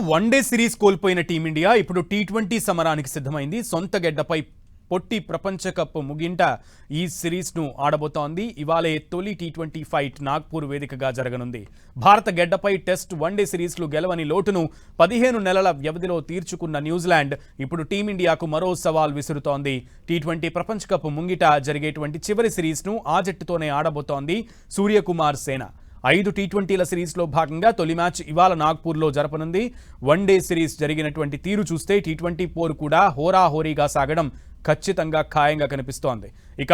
One day series కోల్పోయిన team India ఇప్పుడు T20 సమరానికి సిద్ధమైంది. సొంత గెడ్డపై పొట్టి ప్రపంచ కప్ ముగింట ఈ సిరీస్ను ఆడబోతోంది. ఇవాళే తొలి టీ20 ఫైట్ నాగ్పూర్ వేదికగా జరగనుంది. భారత గెడ్డపై టెస్ట్ వన్డే సిరీస్లు గెలవని లోటును 15 నెలల వ్యవధిలో తీర్చుకున్న న్యూజిలాండ్ ఇప్పుడు టీమిండియాకు మరో సవాల్ విసురుతోంది. టీ20 ప్రపంచ కప్ ముంగిట జరిగేటువంటి చివరి సిరీస్ను ఆ జట్టుతోనే ఆడబోతోంది సూర్యకుమార్ సేన. 5 టీ20ల సిరీస్లో భాగంగా తొలి మ్యాచ్ ఇవాళ నాగ్పూర్లో జరపనుంది. వన్డే సిరీస్ జరిగినటువంటి తీరు చూస్తే టీ20 పోరు కూడా హోరాహోరీగా సాగడం ఖచ్చితంగా ఖాయంగా కనిపిస్తోంది. ఇక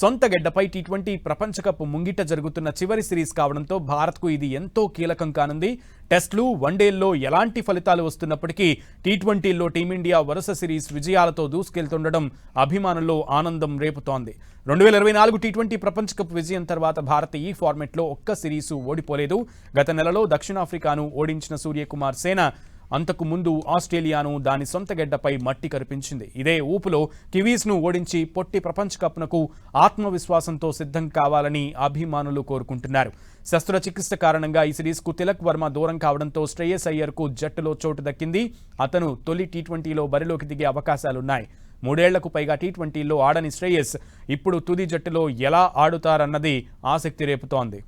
సొంత గెడ్డపై టీ20 ప్రపంచ కప్ ముంగిట జరుగుతున్న చివరి సిరీస్ కావడంతో భారత్కు ఇది ఎంతో కీలకం కానుంది. టెస్టులు వన్డేల్లో ఎలాంటి ఫలితాలు వస్తున్నప్పటికీ టీ20ల్లో టీమిండియా వరుస సిరీస్ విజయాలతో దూసుకెళ్తుండడం అభిమానుల్లో ఆనందం రేపుతోంది. 2024 టీ20 ప్రపంచ కప్ విజయం తర్వాత భారత్ ఈ ఫార్మెట్లో ఒక్క సిరీసు ఓడిపోలేదు. గత నెలలో దక్షిణాఫ్రికాను ఓడించిన సూర్యకుమార్ సేన అంతకు ముందు ఆస్ట్రేలియాను దాని సొంత గెడ్డపై మట్టి కరిపించింది. ఇదే ఊపులో కివీస్ను ఓడించి పొట్టి ప్రపంచ కప్నకు ఆత్మవిశ్వాసంతో సిద్ధం కావాలని అభిమానులు కోరుకుంటున్నారు. శస్త్రచికిత్స కారణంగా ఈ సిరీస్కు తిలక్ వర్మ దూరం కావడంతో శ్రేయస్ అయ్యర్కు జట్టులో చోటు దక్కింది. అతను తొలి టీ20లో బరిలోకి దిగే అవకాశాలున్నాయి. 3 ఏళ్లకు పైగా టీ20లో ఆడని శ్రేయస్ ఇప్పుడు తుది జట్టులో ఎలా ఆడుతారన్నది ఆసక్తి రేపుతోంది.